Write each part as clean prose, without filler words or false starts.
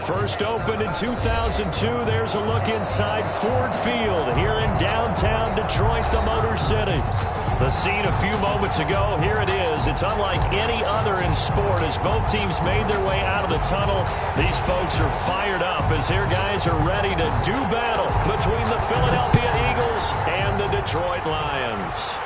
First opened in 2002. There's a look inside Ford Field here in downtown Detroit, the Motor City. The scene a few moments ago, here it is. It's unlike any other in sport as both teams made their way out of the tunnel. These folks are fired up as their guys are ready to do battle between the Philadelphia Eagles and the Detroit Lions.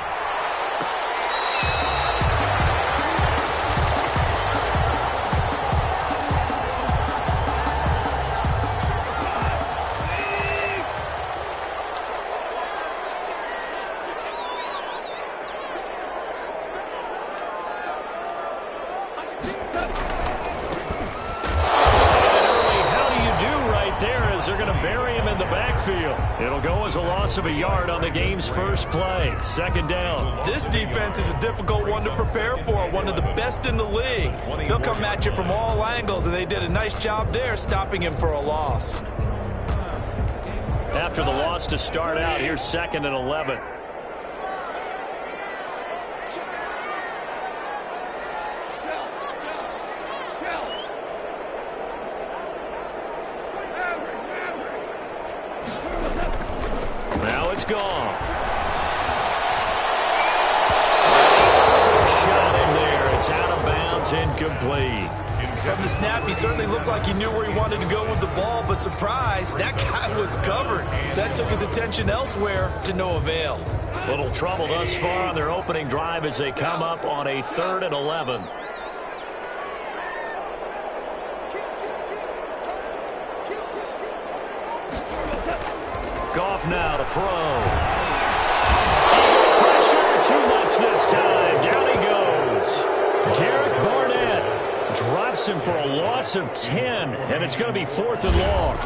They're going to bury him in the backfield. It'll go as a loss of a yard on the game's first play. Second down. This defense is a difficult one to prepare for, one of the best in the league. They'll come at you from all angles, and they did a nice job there stopping him for a loss. After the loss to start out, here's 2nd and 11. Now it's gone. Shot in there. It's out of bounds, incomplete. From the snap, he certainly looked like he knew where he wanted to go with the ball, but surprise, that guy was covered. So that took his attention elsewhere to no avail. Little trouble thus far on their opening drive as they come up on a 3rd and 11. Goff now to throw. Pressure too much this time. Down he goes. Derek Barnett drops him for a loss of 10, and it's going to be 4th and long.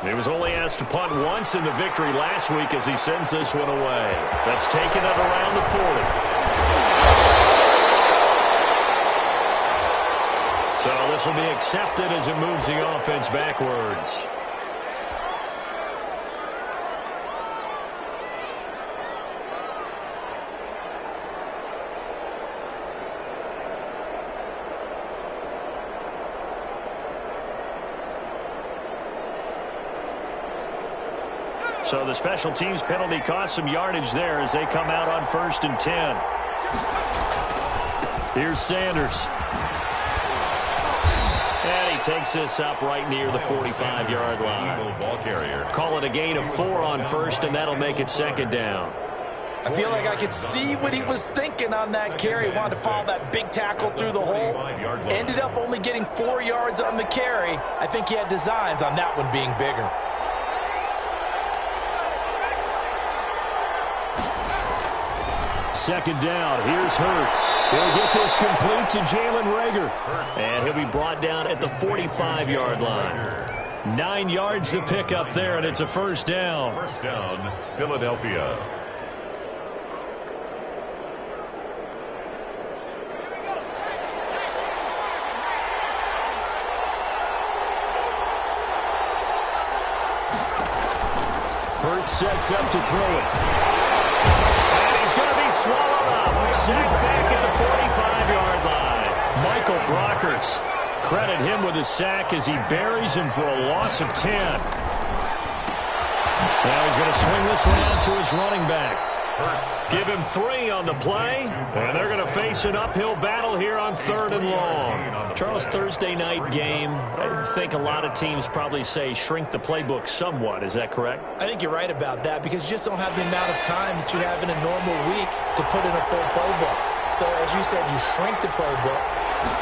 He was only asked to punt once in the victory last week as he sends this one away. That's taken at around the 40. So this will be accepted as it moves the offense backwards. So the special teams penalty cost some yardage there as they come out on 1st and 10. Here's Sanders. And he takes this up right near the 45-yard line. Call it a gain of 4 on 1st, and that'll make it 2nd down. I feel like I could see what he was thinking on that carry. He wanted to follow that big tackle through the hole. Ended up only getting 4 yards on the carry. I think he had designs on that one being bigger. Second down. Here's Hurts. He'll get this complete to Jalen Reagor. And he'll be brought down at the 45-yard line. 9 yards to pick up there, and it's a 1st down. 1st down, Philadelphia. Hurts sets up to throw it. Swallowed up. Sacked back at the 45-yard line. Michael Brockers. Credit him with a sack as he buries him for a loss of 10. Now he's going to swing this one out to his running back. Give him 3 on the play, and they're going to face an uphill battle here on 3rd and long. Charles, Thursday night game, I think a lot of teams probably say shrink the playbook somewhat. Is that correct? I think you're right about that because you just don't have the amount of time that you have in a normal week to put in a full playbook. So as you said, you shrink the playbook,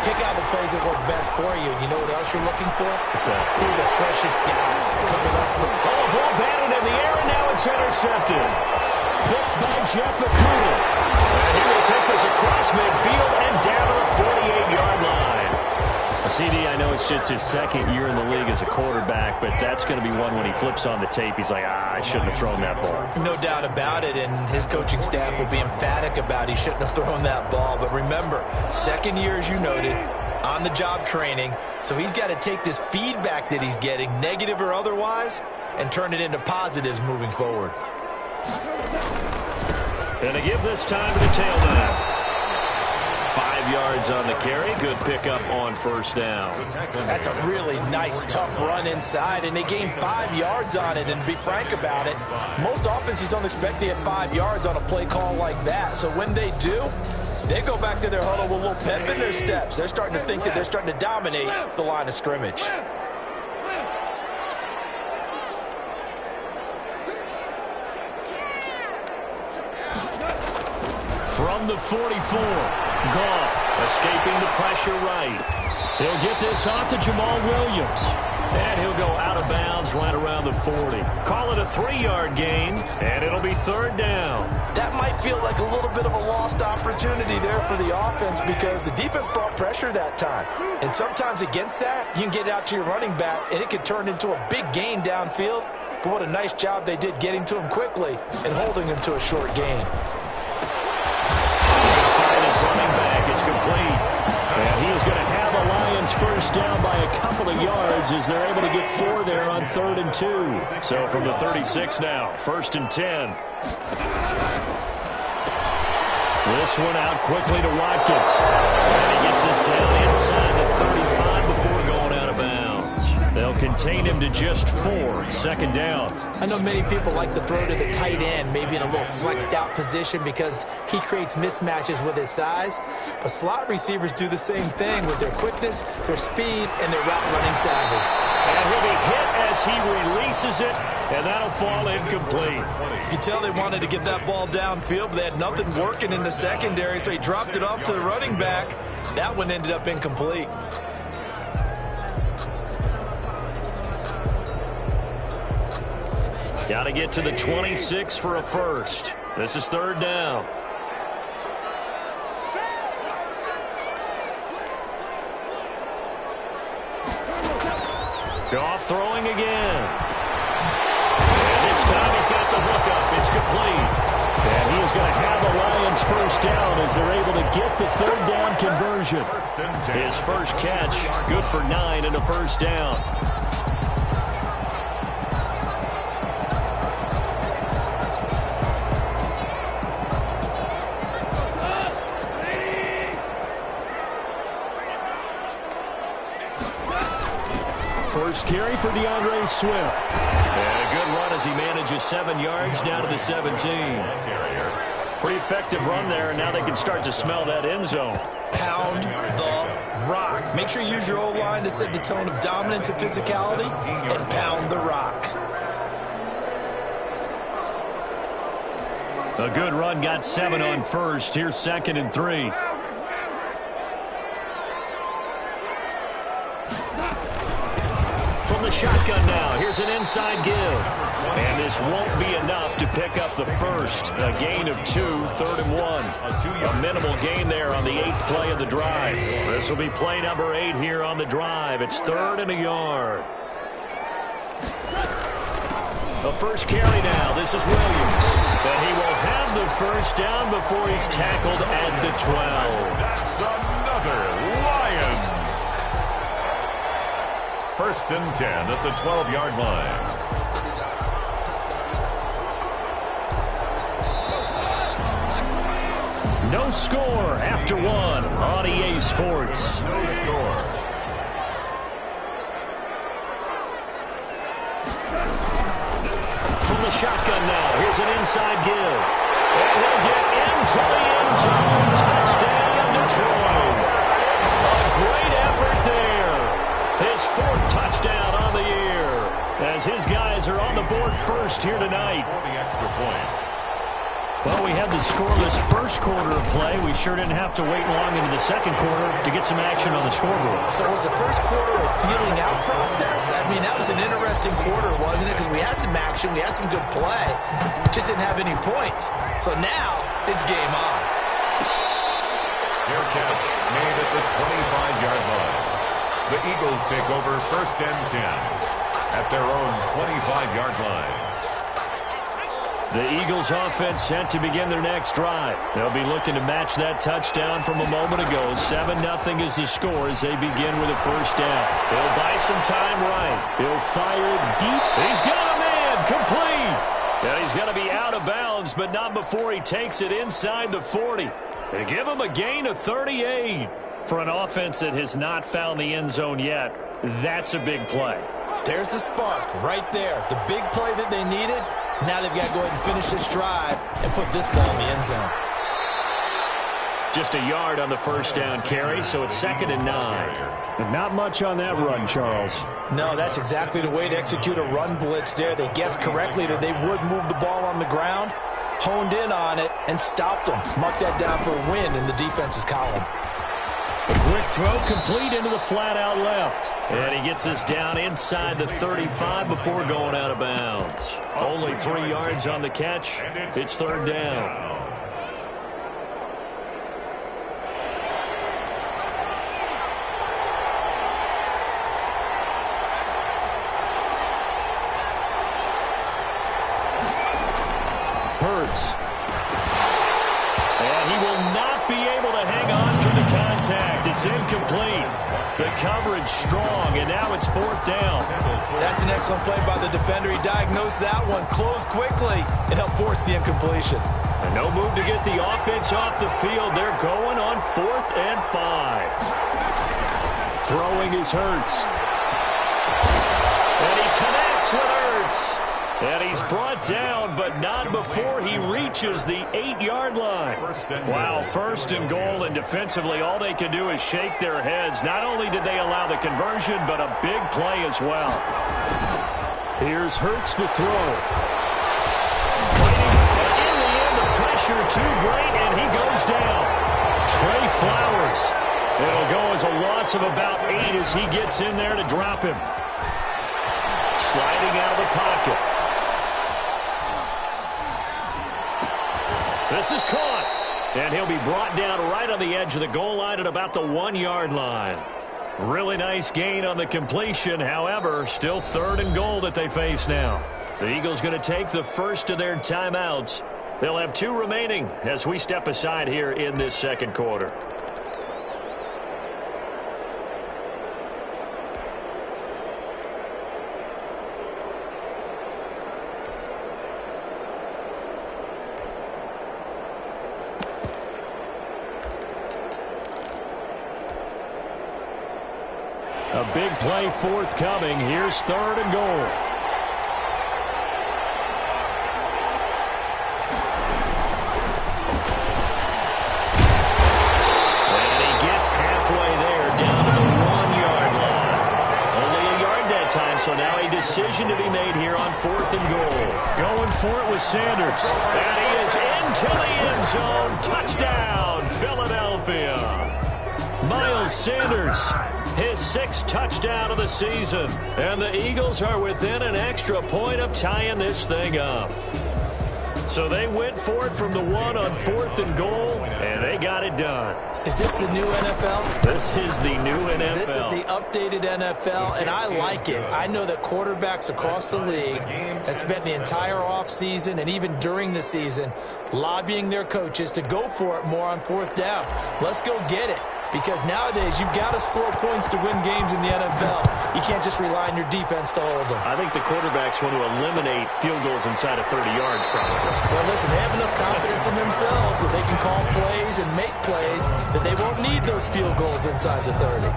pick out the plays that work best for you. You know what else you're looking for? What's that? Who are the freshest guys coming up from... Oh, ball batted in the air, and now it's intercepted. Picked by Jeff Okudah. And he will take this across midfield and down to the 48-yard line. CD, I know it's just his 2nd year in the league as a quarterback, but that's going to be one when he flips on the tape. He's like, I shouldn't have thrown that ball. No doubt about it, and his coaching staff will be emphatic about he shouldn't have thrown that ball. But remember, 2nd year, as you noted, on-the-job training, so he's got to take this feedback that he's getting, negative or otherwise, and turn it into positives moving forward. And to give this time to the tailback. 5 yards on the carry. Good pickup on first down. That's a really nice, tough run inside, and they gained 5 yards on it. And to be frank about it, most offenses don't expect to get 5 yards on a play call like that. So when they do, they go back to their huddle with a little pep in their steps. They're starting to think that they're starting to dominate the line of scrimmage. From the 44, Goff escaping the pressure right. He'll get this off to Jamal Williams. And he'll go out of bounds right around the 40. Call it a 3-yard gain, and it'll be third down. That might feel like a little bit of a lost opportunity there for the offense because the defense brought pressure that time. And sometimes against that, you can get it out to your running back, and it can turn into a big gain downfield. But what a nice job they did getting to him quickly and holding him to a short gain. Running back, it's complete. And he is going to have the Lions first down by a couple of yards as they're able to get 4 there on 3rd and 2. So from the 36 now, 1st and 10. This one out quickly to Watkins. And he gets us down inside the 35 before going out of bounds. They'll contain him to just 4, 2nd down. I know many people like to throw to the tight end, maybe in a little flexed out position because he creates mismatches with his size. But slot receivers do the same thing with their quickness, their speed, and their route running savvy. And he'll be hit as he releases it, and that'll fall incomplete. You can tell they wanted to get that ball downfield, but they had nothing working in the secondary, so he dropped it off to the running back. That one ended up incomplete. Got to get to the 26 for a first. This is 3rd down. Goff throwing again. And this time he's got the hook up. It's complete. And he is going to have the Lions first down as they're able to get the 3rd down conversion. His first catch, good for 9 and a first down. First carry for DeAndre Swift. And a good run as he manages 7 yards down to the 17. Pretty effective run there, and now they can start to smell that end zone. Pound the rock. Make sure you use your O-line to set the tone of dominance and physicality, and pound the rock. A good run, got 7 on first. Here's 2nd and 3. From the shotgun now, here's an inside give. And this won't be enough to pick up the first. A gain of 2, 3rd and 1. A minimal gain there on the 8th play of the drive. This will be play number 8 here on the drive. It's 3rd and a yard. The first carry now. This is Williams. And he will have the first down before he's tackled at the 12. That's another Lions. 1st and 10 at the 12-yard line. No score after 1 on EA Sports. No score. From the shotgun now, here's an inside give. And he'll get into the end zone. Touchdown, Detroit. A great effort there. His 4th touchdown on the year as his guys are on the board first here tonight. For the extra point. Well, we had the scoreless first quarter of play. We sure didn't have to wait long into the second quarter to get some action on the scoreboard. So was the first quarter a feeling out process? I mean, that was an interesting quarter, wasn't it? Because we had some action, we had some good play, just didn't have any points. So now it's game on. Fair catch made at the 25-yard line. The Eagles take over 1st and 10 at their own 25-yard line. The Eagles offense set to begin their next drive. They'll be looking to match that touchdown from a moment ago. 7-0 is the score as they begin with a first down. He'll buy some time right. He'll fire it deep. He's got a man complete. And he's going to be out of bounds, but not before he takes it inside the 40. They give him a gain of 38. For an offense that has not found the end zone yet, that's a big play. There's the spark right there. The big play that they needed. Now they've got to go ahead and finish this drive and put this ball in the end zone. Just a yard on the first down carry, so it's 2nd and 9. And not much on that run, Charles. No, that's exactly the way to execute a run blitz there. They guessed correctly that they would move the ball on the ground, honed in on it, and stopped them. Mark that down for a win in the defense's column. A quick throw complete into the flat out left. And he gets us down inside the 35 before going out of bounds. Only 3 yards on the catch. It's 3rd down. Hurts. And he will not be able to hang on through the contact. It's incomplete. The coverage strong, and now it's 4th down. That's an excellent play by the defender. He diagnosed that one, closed quickly, and helped force the incompletion. And no move to get the offense off the field. They're going on 4th and 5. Throwing is Hurts. And he connects with Hurts. And he's brought down, but not before he reaches the 8-yard line. Wow, 1st and goal, and defensively all they can do is shake their heads. Not only did they allow the conversion, but a big play as well. Here's Hurts to throw. Fighting, but in the end, the pressure too great, and he goes down. Trey Flowers. It'll go as a loss of about 8 as he gets in there to drop him. Sliding out of the pocket. This is caught, and he'll be brought down right on the edge of the goal line at about the 1-yard line. Really nice gain on the completion. However, still 3rd and goal that they face now. The Eagles going to take the first of their timeouts. They'll have 2 remaining as we step aside here in this 2nd quarter. A big play forthcoming. Here's 3rd and goal. And he gets halfway there, down to the 1-yard line. Only a yard that time, so now a decision to be made here on 4th and goal. Going for it with Sanders. And he is into the end zone. Touchdown, Philadelphia. Miles Sanders. His 6th touchdown of the season. And the Eagles are within an extra point of tying this thing up. So they went for it from the 1 on 4th and goal, and they got it done. Is this the new NFL? This is the new NFL. This is the updated NFL, and I like it. I know that quarterbacks across the league have spent the entire offseason and even during the season lobbying their coaches to go for it more on 4th down. Let's go get it. Because nowadays, you've got to score points to win games in the NFL. You can't just rely on your defense to hold them. I think the quarterbacks want to eliminate field goals inside of 30 yards, probably. Well, listen, they have enough confidence in themselves that they can call plays and make plays that they won't need those field goals inside the 30.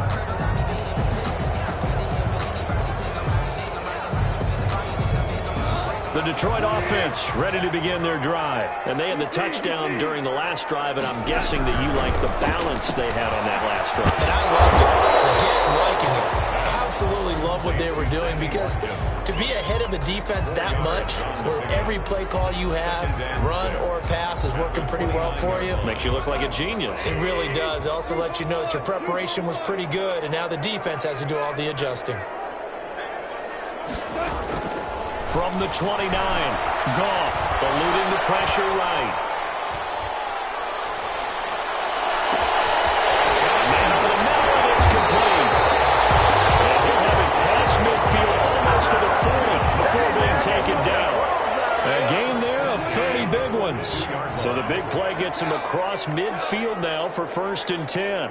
The Detroit offense ready to begin their drive. And they had the touchdown during the last drive, and I'm guessing that you like the balance they had on that last drive. And I loved it. Forget liking it. Absolutely love what they were doing, because to be ahead of the defense that much, where every play call you have, run or pass, is working pretty well for you. Makes you look like a genius. It really does. It also lets you know that your preparation was pretty good, and now the defense has to do all the adjusting. From the 29, Goff eluding the pressure right. And now to the middle, and it's complete. And he'll have it past midfield almost to the 40 before being taken down. A gain there of 30 big ones. So the big play gets him across midfield now for 1st and 10.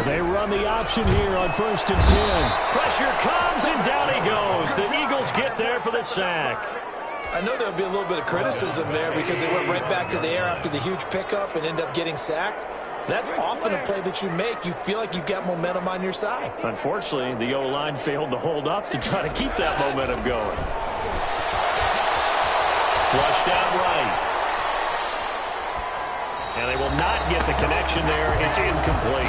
They run the option here on 1st and 10. Pressure comes, and down he goes. The Eagles get there for the sack. I know there'll be a little bit of criticism there because they went right back to the air after the huge pickup and end up getting sacked. That's often a play that you make. You feel like you've got momentum on your side. Unfortunately, the O-line failed to hold up to try to keep that momentum going. Flushed out right. And they will not get the connection there. It's incomplete.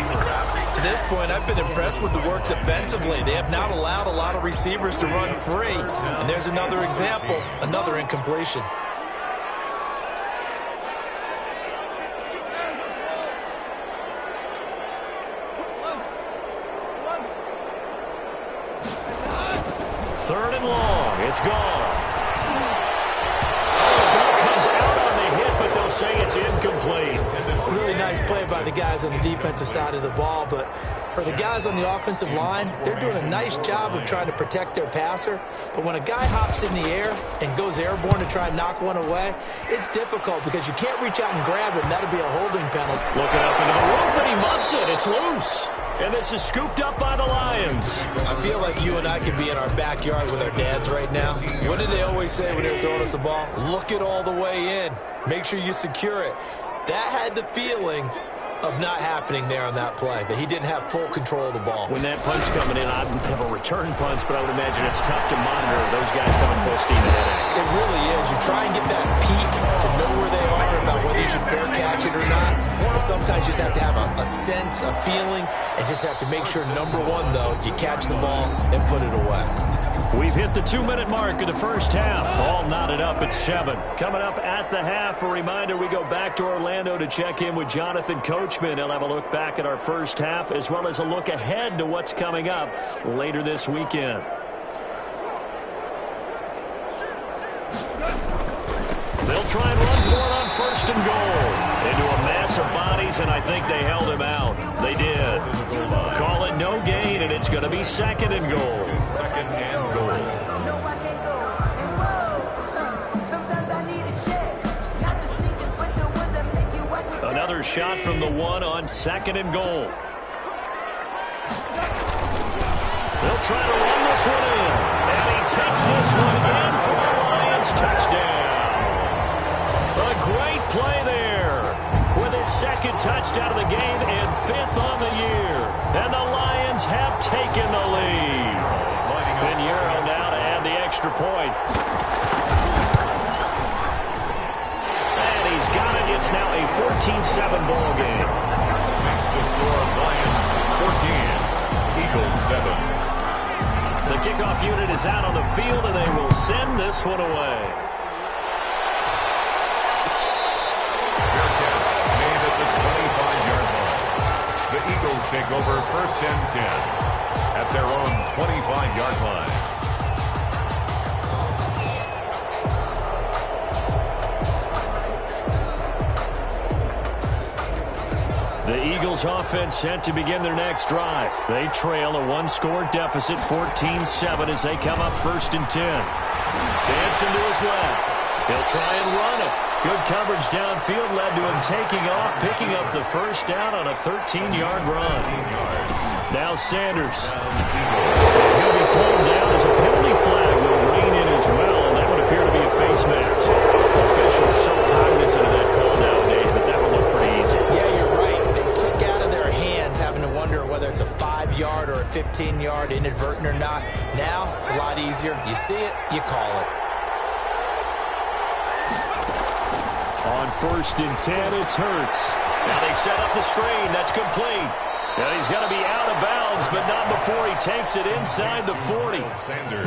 To this point, I've been impressed with the work defensively. They have not allowed a lot of receivers to run free. And there's another example, another incompletion. Third and long. It's gone. Ball comes out on the hit, but they'll say it's incomplete. Really nice play by the guys on the defensive side of the ball, but for the guys on the offensive line, they're doing a nice job of trying to protect their passer. But when a guy hops in the air and goes airborne to try and knock one away, it's difficult because you can't reach out and grab it, and that'll be a holding penalty. Looking up into the roof, and he muffs it. It's loose. And this is scooped up by the Lions. I feel like you and I could be in our backyard with our dads right now. What did they always say when they were throwing us the ball? Look it all the way in. Make sure you secure it. That had the feeling of not happening there on that play, that he didn't have full control of the ball. When that punch coming in, I would have a return punch, but I would imagine it's tough to monitor those guys coming full steam ahead. It really is. You try and get that peek to know where they are about whether you should fair catch it or not. But sometimes you just have to have a sense, a feeling, and just have to make sure, number one, though, you catch the ball and put it away. We've hit the 2-minute mark of the first half. All knotted up at 7. Coming up at the half, a reminder, we go back to Orlando to check in with Jonathan Coachman. He'll have a look back at our first half as well as a look ahead to what's coming up later this weekend. They'll try and run for it on first and goal. Into a mass of bodies, and I think they held him out. They did. Call it no gain, and it's going to be second and goal. Second and goal. Another shot from the one on second and goal. They'll try to run this one in, and he takes this one in for a Lions touchdown. A great play there with his second touchdown of the game and 5th on the year. And the Lions have taken the lead. Pinheiro now to add the extra point. And he's got it. It's now a 14-7 ball game. Makes the score Lions 14, Eagles 7. The kickoff unit is out on the field, and they will send this one away. Fair catch made at the 25-yard line. The Eagles take over first and 10 at their own 25-yard line. The Eagles offense set to begin their next drive. They trail a one-score deficit, 14-7, as they come up first and 10. Dancing to his left. He'll try and run it. Good coverage downfield led to him taking off, picking up the first down on a 13-yard run. Now Sanders. He'll be pulled down as a penalty flag will rain in as well, and that would appear to be a face mask. Officials so cognizant of that call nowadays, but that would look pretty easy. Yeah, you're right. They took out of their hands having to wonder whether it's a 5-yard or a 15-yard inadvertent or not. Now it's a lot easier. You see it, you call it. On first and 10, it's Hurts. Now they set up the screen. That's complete. And he's going to be out of bounds, but not before he takes it inside the 40.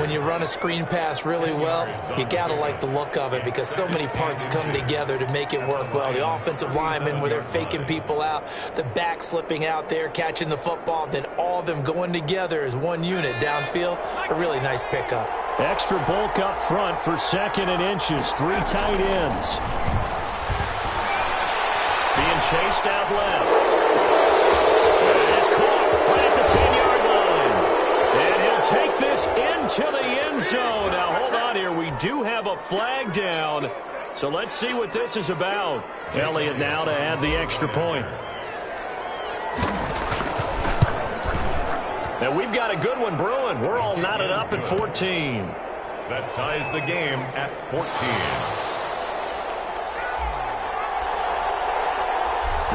When you run a screen pass really well, you got to like the look of it because so many parts come together to make it work well. The offensive linemen where they're faking people out, the back slipping out there, catching the football, then all of them going together as one unit downfield. A really nice pickup. Extra bulk up front for second and inches. 3 tight ends. Being chased out left. It is caught right at the 10-yard line. And he'll take this into the end zone. Now, hold on here. We do have a flag down. So let's see what this is about. Elliott now to add the extra point. Now, we've got a good one brewing. We're all knotted up at 14. That ties the game at 14.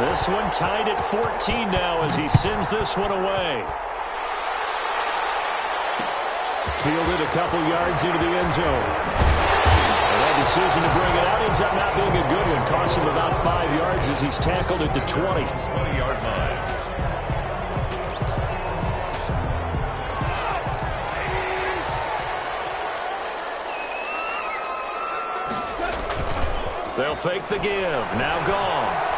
This one tied at 14 now as he sends this one away. Fielded a couple yards into the end zone. And that decision to bring it out ends up not being a good one. Cost him about 5 yards as he's tackled at the 20. 20-yard line. They'll fake the give. Now Goff.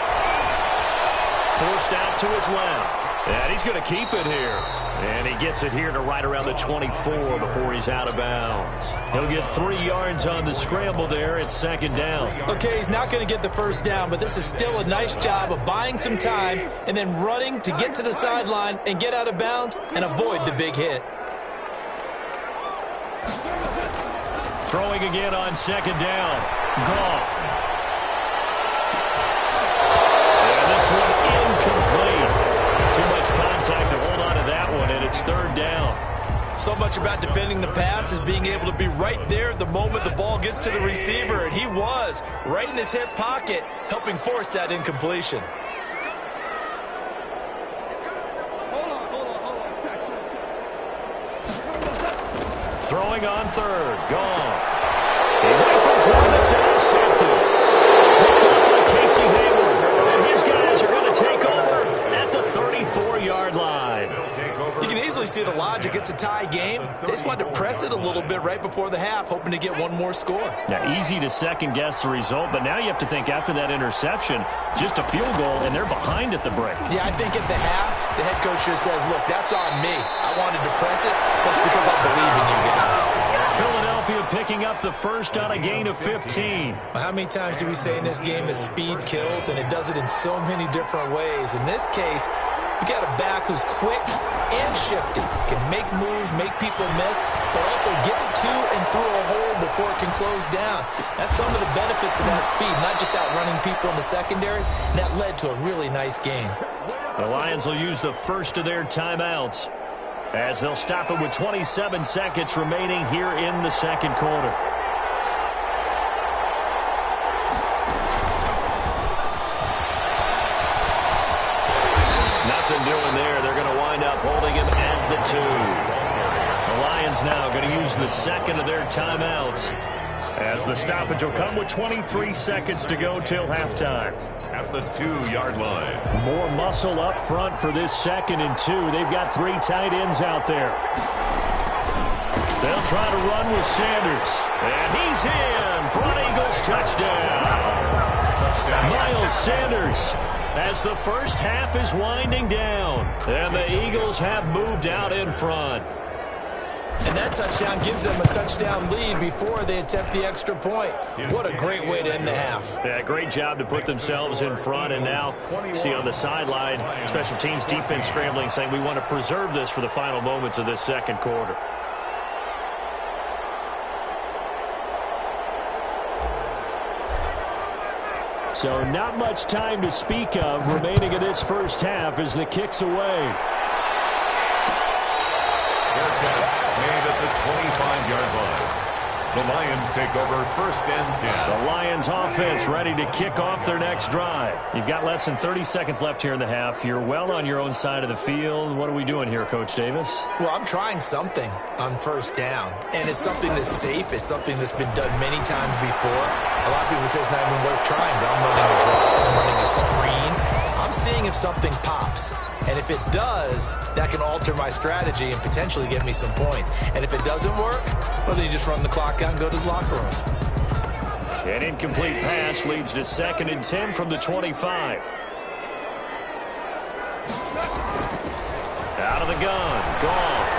Forced out to his left. And he's going to keep it here. And he gets it here to right around the 24 before he's out of bounds. He'll get 3 yards on the scramble there. It's second down. Okay, he's not going to get the first down, but this is still a nice job of buying some time and then running to get to the sideline and get out of bounds and avoid the big hit. Throwing again on second down. Goff. And this one incomplete. Too much contact to hold on to that one, and it's third down. So much about defending the pass is being able to be right there at the moment the ball gets to the receiver, and he was right in his hip pocket, helping force that incompletion. Throwing on third. Goff. He rifles one that's intercepted. Picked up by Casey Hayward. And his guys are going to take over at the 34-yard line. You can easily see the logic. It's a tie game. They just wanted to press it a little bit right before the half, hoping to get one more score. Now, easy to second-guess the result, but now you have to think after that interception, just a field goal, and they're behind at the break. Yeah, I think at the half, the head coach just says, look, that's on me. I wanted to press it. That's because I believe in you guys. Philadelphia picking up the first on a gain of 15. Well, how many times do we say in this game that speed kills, and it does it in so many different ways? In this case, you got a back who's quick and shifty, can make moves, make people miss, but also gets to and through a hole before it can close down. That's some of the benefits of that speed, not just outrunning people in the secondary. And that led to a really nice game. The Lions will use the first of their timeouts as they'll stop it with 27 seconds remaining here in the second quarter. Nothing doing there. They're going to wind up holding him at the 2. The Lions now going to use the second of their timeouts as the stoppage will come with 23 seconds to go till halftime. At the 2-yard line. More muscle up front for this 2nd and 2. They've got 3 tight ends out there. They'll try to run with Sanders. And he's in. Front Eagles touchdown. Miles Sanders as the first half is winding down. And the Eagles have moved out in front. And that touchdown gives them a touchdown lead before they attempt the extra point. What a great way to end the half. Yeah, great job to put themselves in front. And now, see on the sideline, special teams defense scrambling, saying we want to preserve this for the final moments of this second quarter. So not much time to speak of remaining in this first half as the kick's away. Made at the 25-yard line. The Lions take over first and 10. The Lions offense ready to kick off their next drive. You've got less than 30 seconds left here in the half. You're well on your own side of the field. What are we doing here, Coach Davis? Well, I'm trying something on first down. And it's something that's safe. It's something that's been done many times before. A lot of people say it's not even worth trying, but I'm running a draw. I'm running a screen. I'm seeing if something pops. And if it does, that can alter my strategy and potentially get me some points. And if it doesn't work, well, then you just run the clock out and go to the locker room. An incomplete pass leads to 2nd and 10 from the 25. Out of the gun. Goff.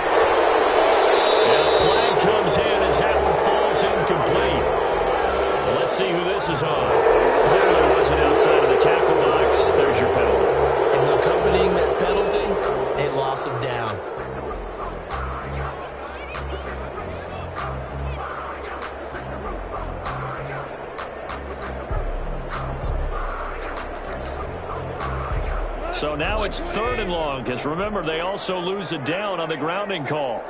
And a flag comes in as that one falls incomplete. Well, let's see who this is on. Clearly wasn't outside of the tackle box. There's your penalty. And accompanying that penalty, a loss of down. So now it's 3rd and long, because remember, they also lose a down on the grounding call.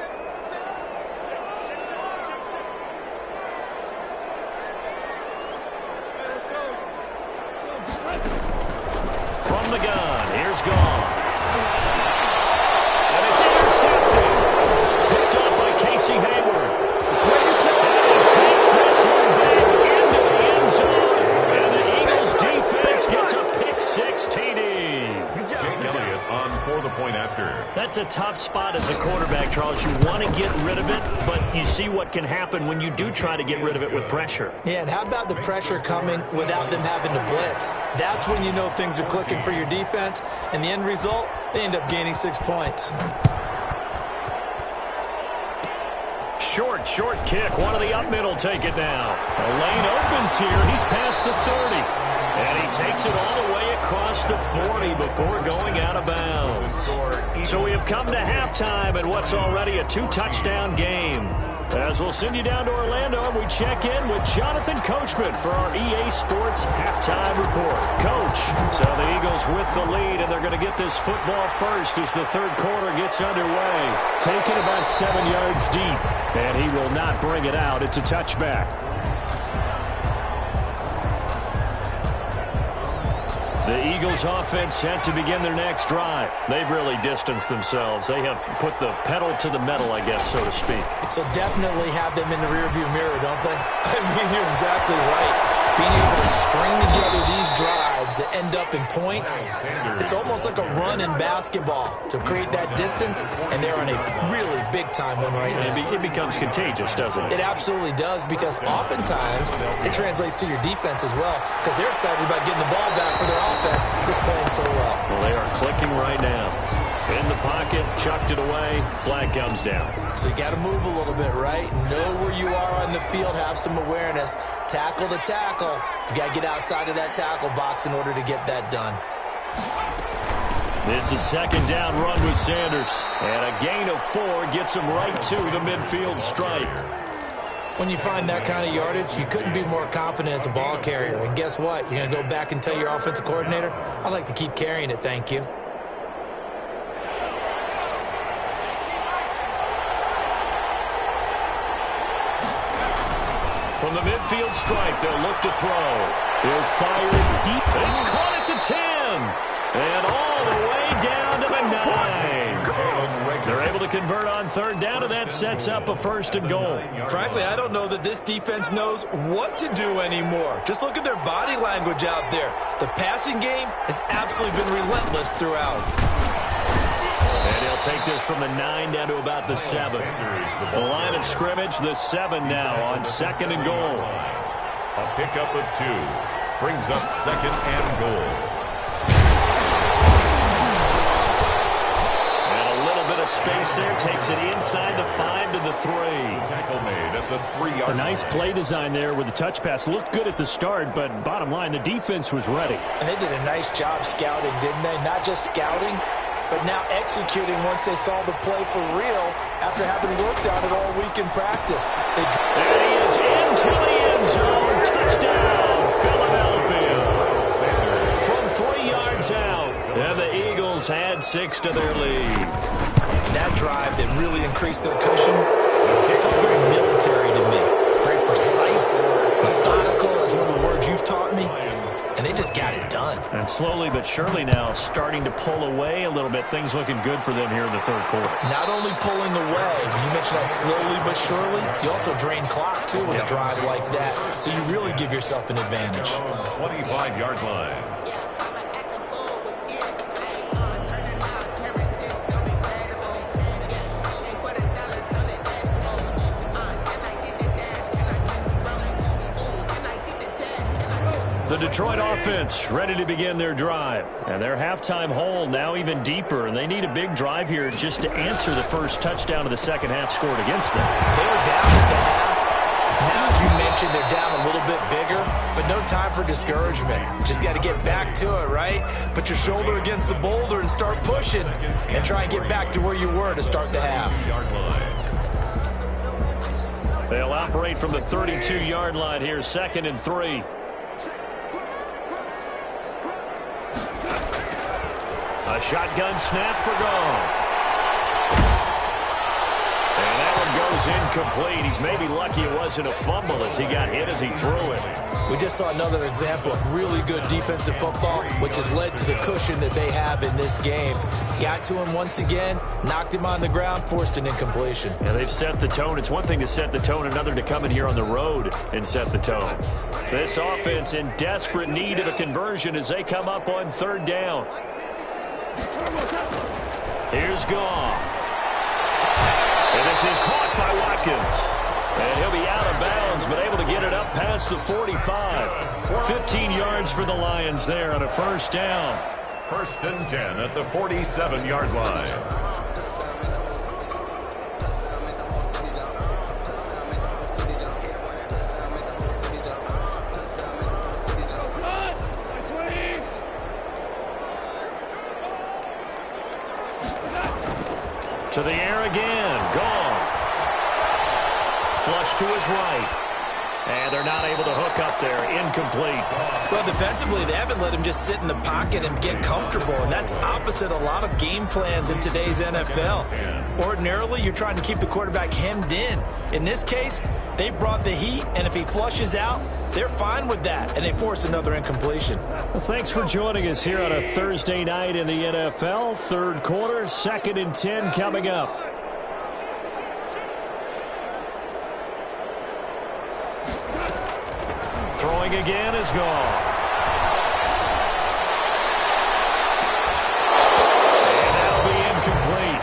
from the gun. Here's Goff. And it's intercepted. Picked up by Casey Hayward. And he takes this one back into the end zone. And the Eagles defense gets a pick-6 TD. Jake Elliott on for the point after. That's a tough spot as a quarterback, Charles. You want to get rid of it, but you see what can happen when you do try to get rid of it with pressure. Yeah, and how about the pressure coming without them having to blitz? That's when you know things are clicking for your defense, and the end result, they end up gaining 6 points. Short kick. One of the up middle take it now. The lane opens here. He's past the 30. And he takes it all the way across the 40 before going out of bounds. So we have come to halftime in what's already a 2-touchdown game. As we'll send you down to Orlando, and we check in with Jonathan Coachman for our EA Sports Halftime Report. Coach, so the Eagles with the lead, and they're going to get this football first as the third quarter gets underway. Taken about 7 yards deep, and he will not bring it out. It's a touchback. The Eagles offense set to begin their next drive. They've really distanced themselves. They have put the pedal to the metal, I guess, so to speak. So definitely have them in the rearview mirror, don't they? I mean, you're exactly right. Being able to string together these drives that end up in points, it's almost like a run in basketball to create that distance, and they're on a really big-time one right now. It becomes contagious, doesn't it? It absolutely does, because oftentimes it translates to your defense as well, because they're excited about getting the ball back for their offense that's playing so well. Well, they are clicking right now. In the pocket, chucked it away, flag comes down. So you got to move a little bit, right? Know where you are on the field, have some awareness. Tackle to tackle. You got to get outside of that tackle box in order to get that done. It's a second down run with Sanders. And a gain of 4 gets him right to the midfield stripe. When you find that kind of yardage, you couldn't be more confident as a ball carrier. And guess what? You're going to go back and tell your offensive coordinator, I'd like to keep carrying it, thank you. From the midfield stripe, they'll look to throw. He'll fire it deep. It's caught at the 10. And all the way down to the 9. They're able to convert on third down, and that sets up a 1st and goal. Frankly, I don't know that this defense knows what to do anymore. Just look at their body language out there. The passing game has absolutely been relentless throughout. And he'll take this from the 9 down to about the 7. The line of scrimmage, the 7 now on 2nd and goal. A pickup of 2 brings up 2nd and goal. Space there, takes it inside the 5 to the 3. Tackle made at the 3-yard line. A nice play design there with the touch pass. Looked good at the start, but bottom line, the defense was ready. And they did a nice job scouting, didn't they? Not just scouting, but now executing once they saw the play for real after having worked on it all week in practice. And he is into the end zone. Touchdown, Philadelphia. From 3 yards out. And the Eagles had 6 to their lead. That drive that really increased their cushion, it felt very military to me. Very precise, methodical, that's one of the words you've taught me. And they just got it done. And slowly but surely now starting to pull away a little bit. Things looking good for them here in the third quarter. Not only pulling away, you mentioned that slowly but surely, you also drain clock too with a drive like that. So you really give yourself an advantage. 25-yard line. The Detroit offense ready to begin their drive. And their halftime hole now even deeper. And they need a big drive here just to answer the first touchdown of the second half scored against them. They were down at the half. Now, as you mentioned, they're down a little bit bigger, but no time for discouragement. Just got to get back to it, right? Put your shoulder against the boulder and start pushing and try and get back to where you were to start the half. They'll operate from the 32-yard line here, 2nd and 3. A shotgun snap for Goff. And that one goes is incomplete. He's maybe lucky it wasn't a fumble as he got hit as he threw it. We just saw another example of really good defensive football, which has led to the cushion that they have in this game. Got to him once again, knocked him on the ground, forced an incompletion. Yeah, they've set the tone. It's one thing to set the tone, another to come in here on the road and set the tone. This offense in desperate need of a conversion as they come up on third down. Here's Goff. And this is caught by Watkins. And he'll be out of bounds, but able to get it up past the 45. 15 yards for the Lions there on a first down. First and 10 at the 47-yard line. To the air again. Goff. Flush to his right. And they're not able to hook up there. Incomplete. Well, defensively, they haven't let him just sit in the pocket and get comfortable, and that's opposite a lot of game plans in today's NFL. Ordinarily, you're trying to keep the quarterback hemmed in. In this case, they brought the heat, and if he flushes out, they're fine with that, and they force another incompletion. Well, thanks for joining us here on a Thursday night in the NFL. Third quarter, 2nd and 10 coming up. Throwing again is Goff. And that'll be incomplete.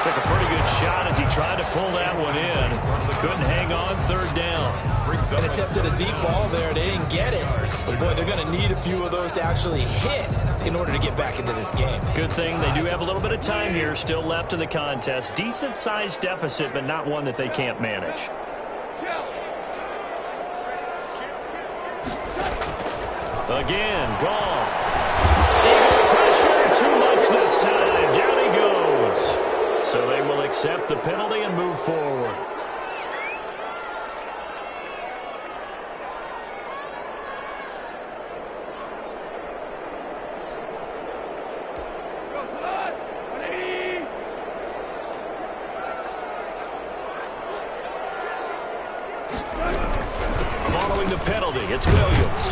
Took a pretty good shot as he tried to pull that one in. Couldn't hang on third down. And attempted a deep ball there. They didn't get it. But, boy, they're going to need a few of those to actually hit in order to get back into this game. Good thing they do have a little bit of time here still left in the contest. Decent-sized deficit, but not one that they can't manage. Again, Goff. Eagle pressure, too much this time. Down he goes. So they will accept the penalty and move forward. Following the penalty, it's Williams.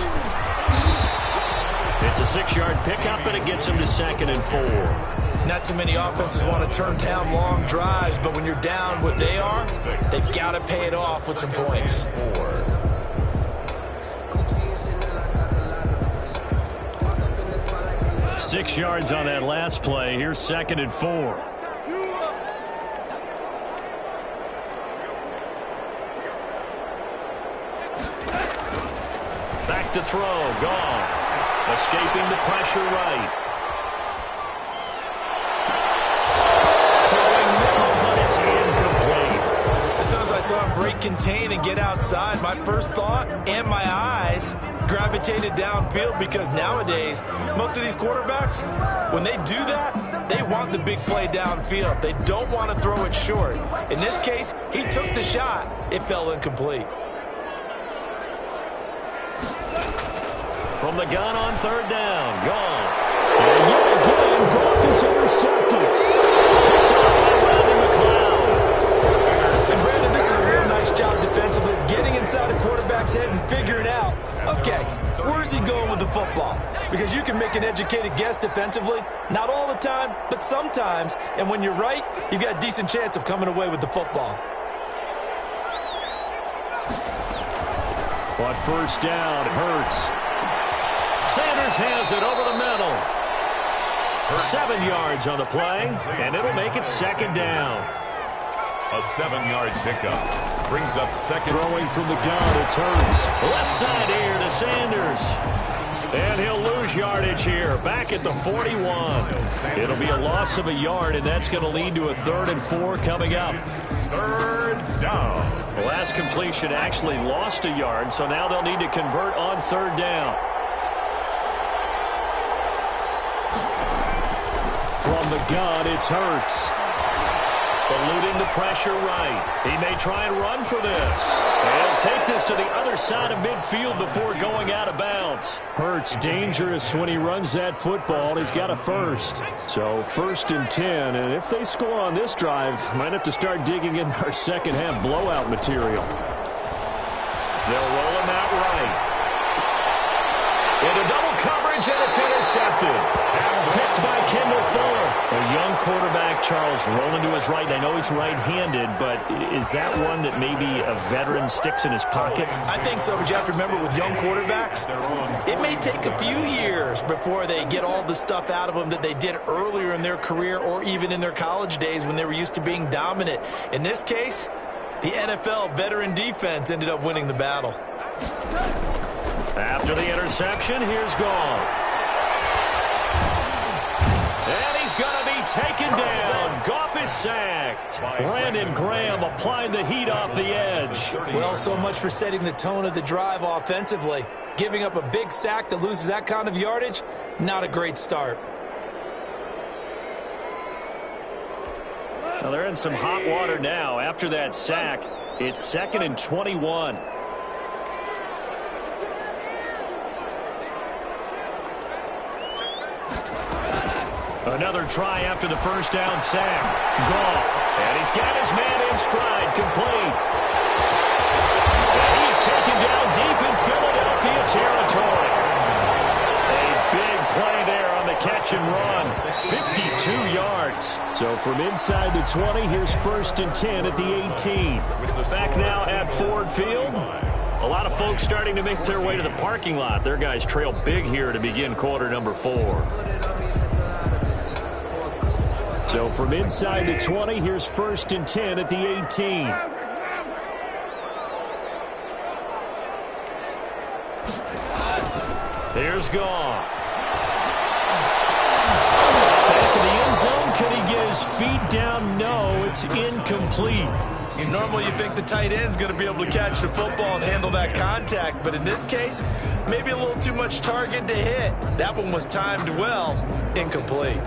It's a 6-yard pickup, and it gets him to 2nd and 4. Not too many offenses want to turn down long drives, but when you're down what they are, they've got to pay it off with some points. 6 yards on that last play. Here's 2nd and 4. Back to throw. Goff. Escaping the pressure right. Throwing middle, but it's incomplete. As soon as I saw him break contain and get outside, my first thought and my eyes gravitated downfield, because nowadays, most of these quarterbacks, when they do that, they want the big play downfield. They don't want to throw it short. In this case, he took the shot. It fell incomplete. From the gun on third down, Goff. And yet again, Goff is intercepted. Picked up by Randy McLeod. And Brandon, this is a real nice job defensively of getting inside the quarterback's head and figuring out, okay, where's he going with the football? Because you can make an educated guess defensively, not all the time, but sometimes. And when you're right, you've got a decent chance of coming away with the football. On first down, Hurts. Sanders has it over the middle. 7 yards on the play, and it'll make it 2nd down. A 7-yard pickup brings up 2nd. Throwing from the gun, it's Hurts. Left side here to Sanders. And he'll lose yardage here, back at the 41. It'll be a loss of a yard, and that's going to lead to a 3rd and 4 coming up. 3rd down. The last completion actually lost a yard, so now they'll need to convert on 3rd down. From the gun, it's Hurts. Eluding the pressure right. He may try and run for this. He'll take this to the other side of midfield before going out of bounds. Hurts dangerous when he runs that football. He's got a first. So 1st and 10. And if they score on this drive, might have to start digging in our second half blowout material. They'll roll him out right. Into double coverage, and it's intercepted. Picked by Kendall Fuller. A young quarterback, Charles, rolling to his right. I know he's right-handed, but is that one that maybe a veteran sticks in his pocket? I think so, but you have to remember with young quarterbacks, it may take a few years before they get all the stuff out of them that they did earlier in their career or even in their college days when they were used to being dominant. In this case, the NFL veteran defense ended up winning the battle. After the interception, here's Goff. And he's going to be taken down. Goff is sacked. Brandon Graham applying the heat off the edge. Well, so much for setting the tone of the drive offensively. Giving up a big sack that loses that kind of yardage, not a great start. Well, they're in some hot water now. After that sack, it's 2nd and 21. Another try after the first down sack. Goff. And he's got his man in stride. Complete. And he's taken down deep in Philadelphia territory. A big play there on the catch and run. 52 yards. So from inside the 20, here's 1st and 10 at the 18. Back now at Ford Field. A lot of folks starting to make their way to the parking lot. Their guys trail big here to begin quarter number 4. So from inside the 20, here's 1st and 10 at the 18. Here's Goff. Back in the end zone. Can he get his feet down? No, it's incomplete. Normally you think the tight end's going to be able to catch the football and handle that contact, but in this case, maybe a little too much target to hit. That one was timed well. Incomplete.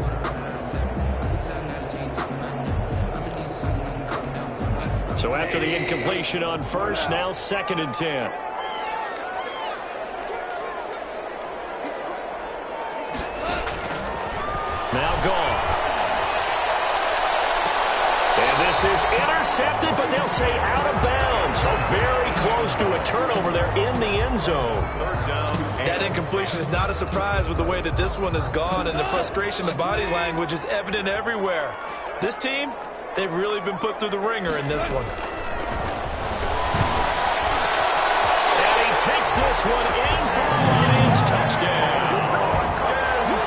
So after the incompletion on first, now 2nd and 10. Now Goff. And this is intercepted, but they'll say out of bounds. So very close to a turnover there in the end zone. That incompletion is not a surprise with the way that this one has gone, and the frustration of body language is evident everywhere. This team, they've really been put through the ringer in this one. And he takes this one in for the Lions touchdown.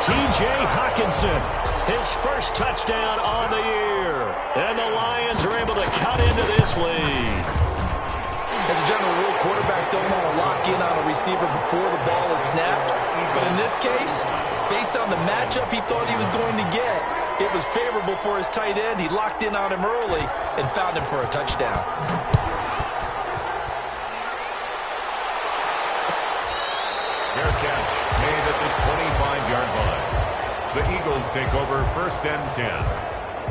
T.J. Hockenson, his first touchdown on the year. And the Lions are able to cut into this lead. As a general rule, quarterbacks don't want to lock in on a receiver before the ball is snapped. But in this case, based on the matchup he thought he was going to get, it was favorable for his tight end. He locked in on him early and found him for a touchdown. Fair catch made at the 25-yard line. The Eagles take over 1st and 10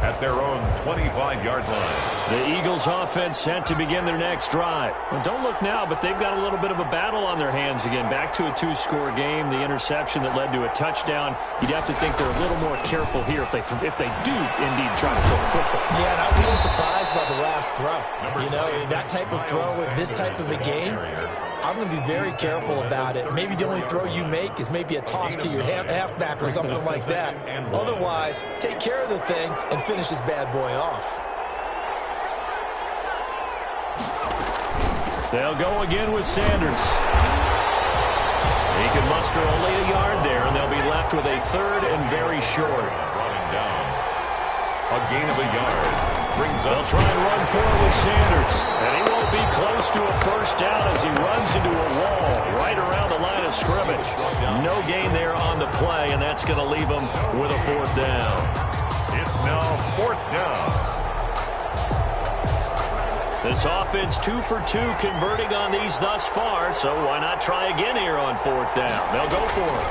at their own 25-yard line. The Eagles offense set to begin their next drive. Well, don't look now, but they've got a little bit of a battle on their hands again. Back to a 2-score game. The interception that led to a touchdown. You'd have to think they're a little more careful here if they do indeed try to throw the football. Yeah, and I was a little surprised by the last throw. You know, that type of throw in this type of a game, I'm going to be very careful about it. Maybe the only throw you make is maybe a toss to your halfback or something like that. Otherwise, take care of the thing and finish this bad boy off. They'll go again with Sanders. He can muster only a yard there, and they'll be left with a 3rd and very short. Running down. A gain of a yard. They'll try and run forward with Sanders. And he won't be close to a first down as he runs into a wall right around the line of scrimmage. No gain there on the play, and that's going to leave him with a 4th down. It's now 4th down. This offense 2 for 2 converting on these thus far, so why not try again here on 4th down? They'll go for it.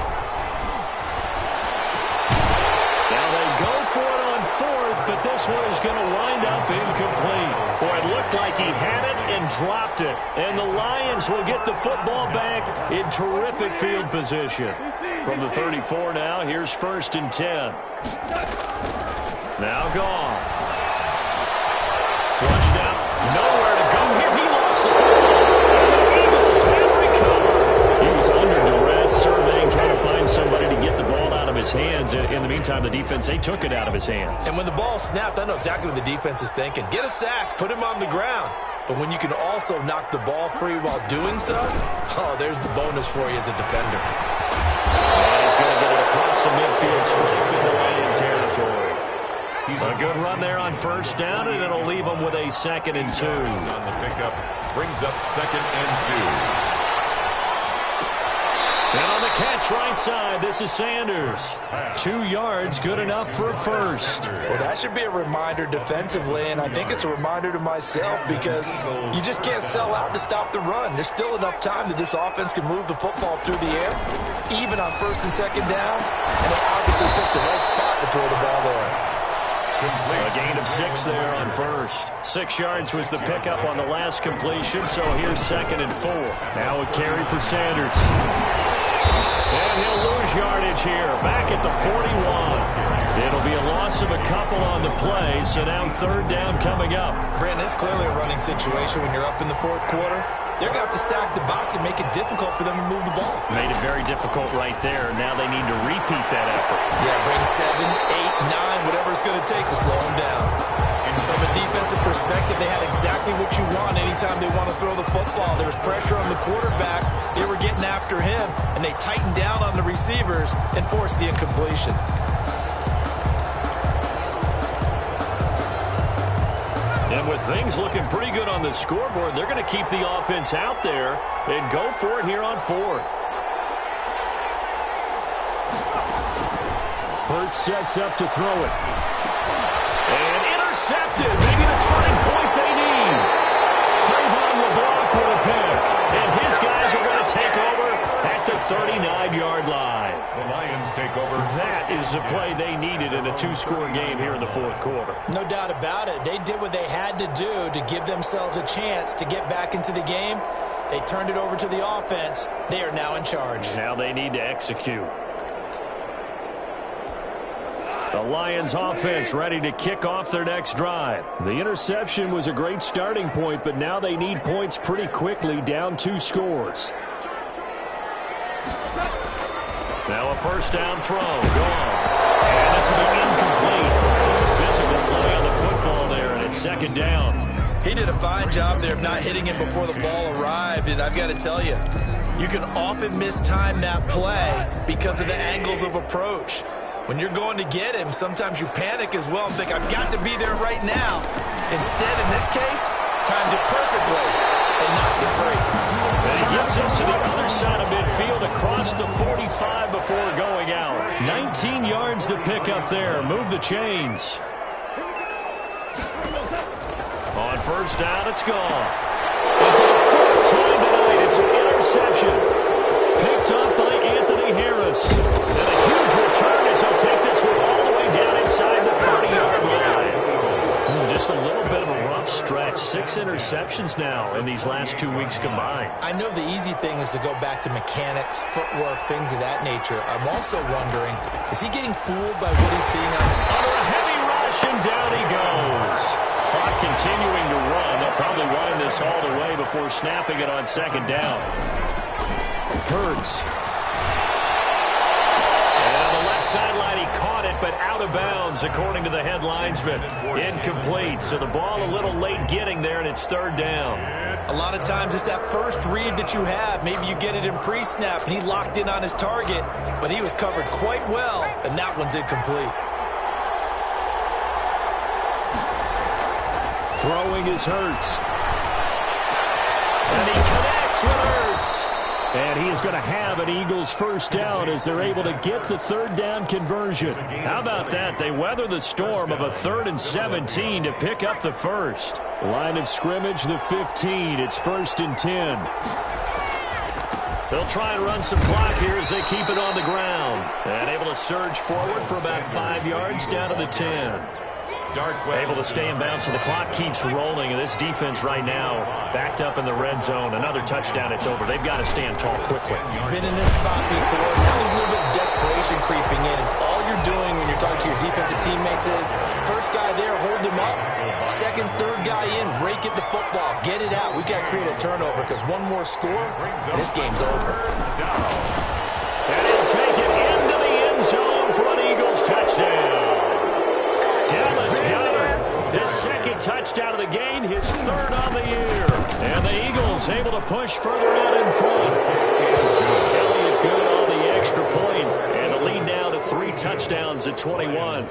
Now they go for it on 4th, but this one is going to wind up incomplete. incomplete. Boy, it looked like he had it and dropped it. And the Lions will get the football back in terrific field position. From the 34 now, here's 1st and 10. Now Goff. Flushed out. Nowhere to go here. He lost the football. The Eagles have recovered. He was under duress, surveying, trying to find somebody to get the ball out of his hands. In the meantime, the defense, they took it out of his hands. And when the ball snapped, I know exactly what the defense is thinking. Get a sack, put him on the ground. But when you can also knock the ball free while doing so, oh, there's the bonus for you as a defender. And he's going to get it across the midfield, straight into Lion territory. A good run there on 1st down, and it'll leave him with a 2nd and 2. On the pickup, brings up 2nd and 2. And on the catch right side, this is Sanders. 2 yards, good enough for a first. Well, that should be a reminder defensively, and I think it's a reminder to myself because you just can't sell out to stop the run. There's still enough time that this offense can move the football through the air, even on 1st and 2nd downs, and they obviously picked the right spot to throw the ball there. A gain of 6 there on 1st. 6 yards was the pickup on the last completion, so here's 2nd and 4. Now a carry for Sanders. And he'll lose yardage here, back at the 41. It'll be a loss of a couple on the play, so now 3rd down coming up. Brandon, it's clearly a running situation when you're up in the 4th quarter. They're going to have to stack the box and make it difficult for them to move the ball. Made it very difficult right there. Now they need to repeat that effort. Yeah, bring 7, 8, 9, whatever it's going to take to slow them down. From a defensive perspective, they had exactly what you want anytime they want to throw the football. There was pressure on the quarterback. They were getting after him, and they tightened down on the receivers and forced the incompletion. And with things looking pretty good on the scoreboard, they're going to keep the offense out there and go for it here on 4th. Hurts sets up to throw it. And intercepted. Maybe the turning point they need. Cravon LeBlanc with a pick. And his guys are going to take over at the 39-yard line. The Lions take over. That is the play they needed in a 2-score game here in the 4th quarter. No doubt about it. They did what they had to do to give themselves a chance to get back into the game. They turned it over to the offense. They are now in charge. Now they need to execute. The Lions offense ready to kick off their next drive. The interception was a great starting point, but now they need points pretty quickly, down 2 scores. Now a 1st down throw. Gone. And this will be incomplete. Physical play on the football there, and it's 2nd down. He did a fine job there of not hitting it before the ball arrived, and I've got to tell you, you can often mistime that play because of the angles of approach. When you're going to get him, sometimes you panic as well and think, I've got to be there right now. Instead, in this case, timed it perfectly and knocked it free. And he gets us to the other side of midfield across the 45 before going out. 19 yards to pick up there. Move the chains. On 1st down, it's gone. And for the 4th time tonight, it's an interception. Picked up by Anthony Harris. And a huge return as he'll take this one all the way down inside the 30-yard line. Just a little bit of a rough stretch. 6 interceptions now in these last 2 weeks combined. I know the easy thing is to go back to mechanics, footwork, things of that nature. I'm also wondering, is he getting fooled by what he's seeing on under a heavy rush, and down he goes. Clock continuing to run. They'll probably wind this all the way before snapping it on 2nd down. Hurts. And on the left sideline, he caught it, but out of bounds, according to the head linesman. Incomplete, so the ball a little late getting there, and it's 3rd down. A lot of times it's that first read that you have. Maybe you get it in pre-snap, and he locked in on his target, but he was covered quite well, and that one's incomplete. Throwing is Hurts. And he connects with Hurts. And he is going to have an Eagles 1st down as they're able to get the 3rd down conversion. How about that? They weather the storm of a 3rd and 17 to pick up the 1st. Line of scrimmage, the 15. It's 1st and 10. They'll try and run some clock here as they keep it on the ground. And able to surge forward for about 5 yards down to the 10. Able to stay in bounds, so the clock keeps rolling. And this defense right now backed up in the red zone. Another touchdown, it's over. They've got to stand tall quickly. Been in this spot before. Now there's a little bit of desperation creeping in. And all you're doing when you're talking to your defensive teammates is, first guy there, hold him up. Second, third guy in, rake at the football. Get it out. We've got to create a turnover because one more score, and this game's over. And he'll take it into the end zone for an Eagles touchdown. Dallas Goedert, his second touchdown of the game, his third on the year. And the Eagles able to push further out in front. Elliott good on the extra point. And the lead now to 3 touchdowns at 21.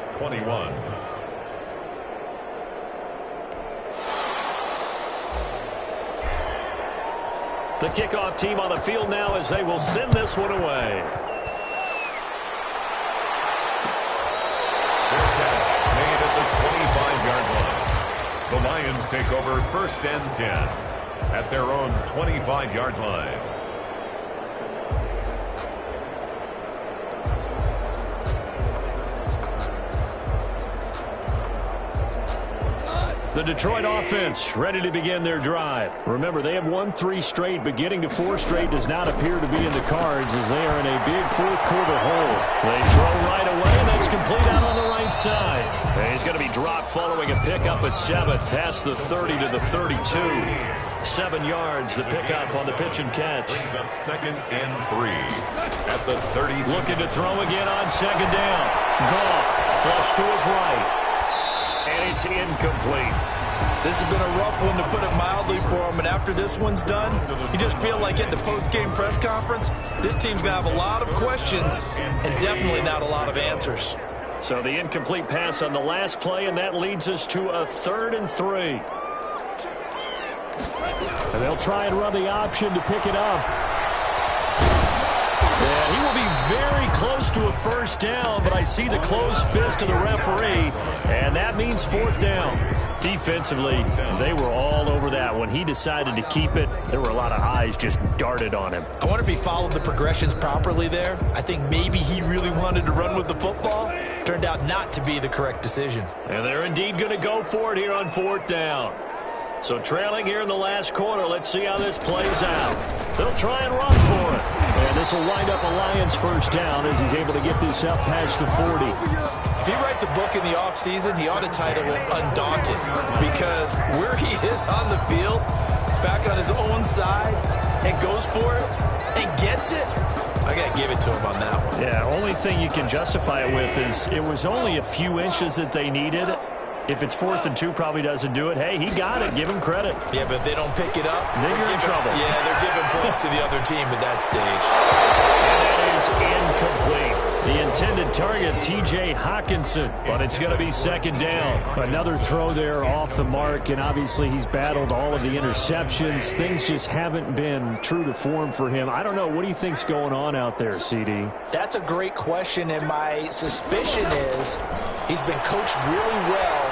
The kickoff team on the field now as they will send this one away. The Lions take over first and 10 at their own 25-yard line. The Detroit offense ready to begin their drive. Remember, they have won 3 straight, but getting to 4 straight does not appear to be in the cards as they are in a big fourth-quarter hole. They throw right away, and that's complete out on the right side. And he's going to be dropped following a pickup of 7 past the 30 to the 32. 7 yards, the pickup on the pitch and catch. Brings up 2nd and 3 at the 30. Looking to throw again on 2nd down. Goff flush to his right. And it's incomplete. This has been a rough one, to put it mildly, for him. And after this one's done, you just feel like at the post-game press conference, this team's going to have a lot of questions and definitely not a lot of answers. So the incomplete pass on the last play, and that leads us to a 3rd and 3. And they'll try and run the option to pick it up. And he will be very close to a first down, but I see the closed fist of the referee, and that means 4th down. Defensively, they were all over that. When he decided to keep it, there were a lot of eyes just darted on him. I wonder if he followed the progressions properly there. I think maybe he really wanted to run with the football. Turned out not to be the correct decision. And they're indeed going to go for it here on 4th down. So trailing here in the last quarter, let's see how this plays out. They'll try and run for it. And this will wind up a Lions first down as he's able to get this up past the 40. If he writes a book in the offseason, he ought to title it Undaunted, because where he is on the field, back on his own side, and goes for it and gets it, I got to give it to him on that one. Yeah, only thing you can justify it with is it was only a few inches that they needed. If it's 4th and 2, probably doesn't do it. Hey, he got it. Give him credit. Yeah, but if they don't pick it up, then you're in trouble. Yeah, they're giving points to the other team at that stage. And that is incomplete. The intended target, T.J. Hawkinson, but it's going to be 2nd down. Another throw there off the mark, and obviously he's battled all of the interceptions. Things just haven't been true to form for him. I don't know. What do you think's going on out there, CD? That's a great question, and my suspicion is he's been coached really well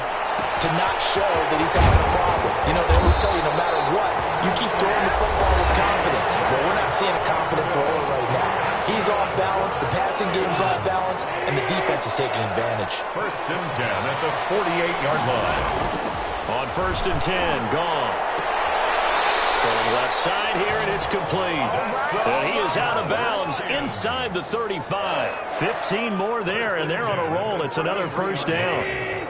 to not show that he's having a problem. You know, they always tell you no matter what, you keep throwing the football with confidence. Well, we're not seeing a confident thrower right now. He's off balance, the passing game's off balance, and the defense is taking advantage. 1st and 10 at the 48-yard line. On 1st and 10, Goff. From the left side here, and it's complete. And he is out of bounds inside the 35. 15 more there, and they're on a roll. It's another 1st down.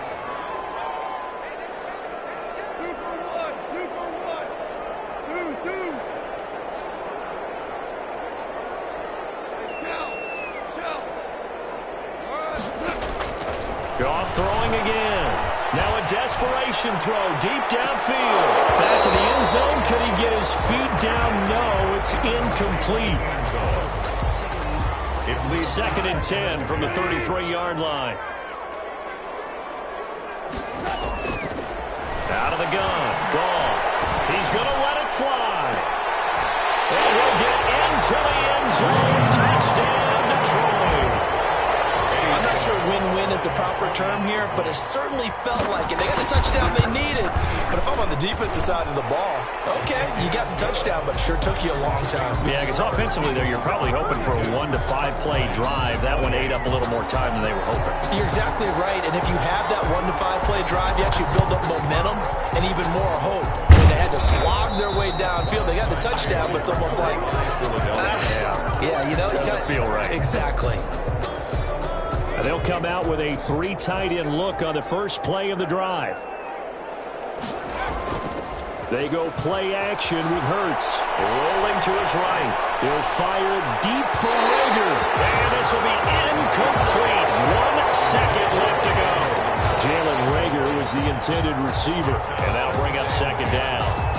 Goff throwing again. Now a desperation throw deep downfield. Back in the end zone. Could he get his feet down? No, it's incomplete. 2nd and 10 from the 33-yard line. Out of the gun. Goff. He's going to let it fly. And he'll get into the end zone. Touchdown, Detroit. I'm not sure win-win is the proper term here, but it certainly felt like it. They got the touchdown they needed. But if I'm on the defensive side of the ball, okay, you got the touchdown, but it sure took you a long time. Yeah, because offensively, there, you're probably hoping for a 1 to 5 play drive. That one ate up a little more time than they were hoping. You're exactly right, and if you have that 1 to 5 play drive, you actually build up momentum and even more hope. When they had to slog their way downfield, they got the touchdown, but it's almost like, yeah, you know, it doesn't feel right. Exactly. And they'll come out with a 3 tight end look on the first play of the drive. They go play action with Hurts. Rolling to his right. He'll fire deep for Rager. And this will be incomplete. 1 second left to go. Jalen Rager was the intended receiver. And that'll bring up second down.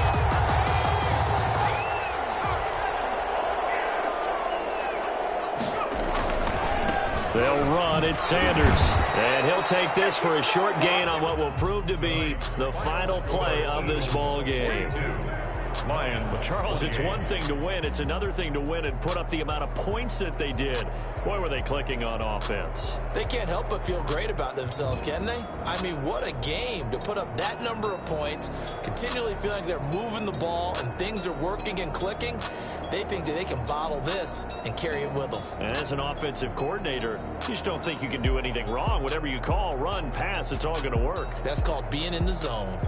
They'll run it, Sanders. And he'll take this for a short gain on what will prove to be the final play of this ball game. Well, Charles, it's one thing to win. It's another thing to win and put up the amount of points that they did. Boy, were they clicking on offense. They can't help but feel great about themselves, can they? I mean, what a game to put up that number of points, continually feeling like they're moving the ball and things are working and clicking. They think that they can bottle this and carry it with them. And as an offensive coordinator, you just don't think you can do anything wrong. Whatever you call, run, pass, it's all going to work. That's called being in the zone.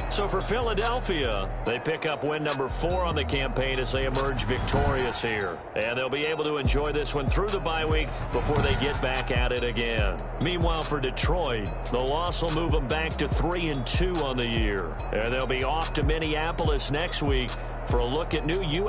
So for Philadelphia, they pick up win number 4 on the campaign as they emerge victorious here. And they'll be able to enjoy this one through the bye week before they get back at it again. Meanwhile, for Detroit, the loss will move them back to 3-2 on the year. And they'll be off to Minneapolis next week for a look at new U.S.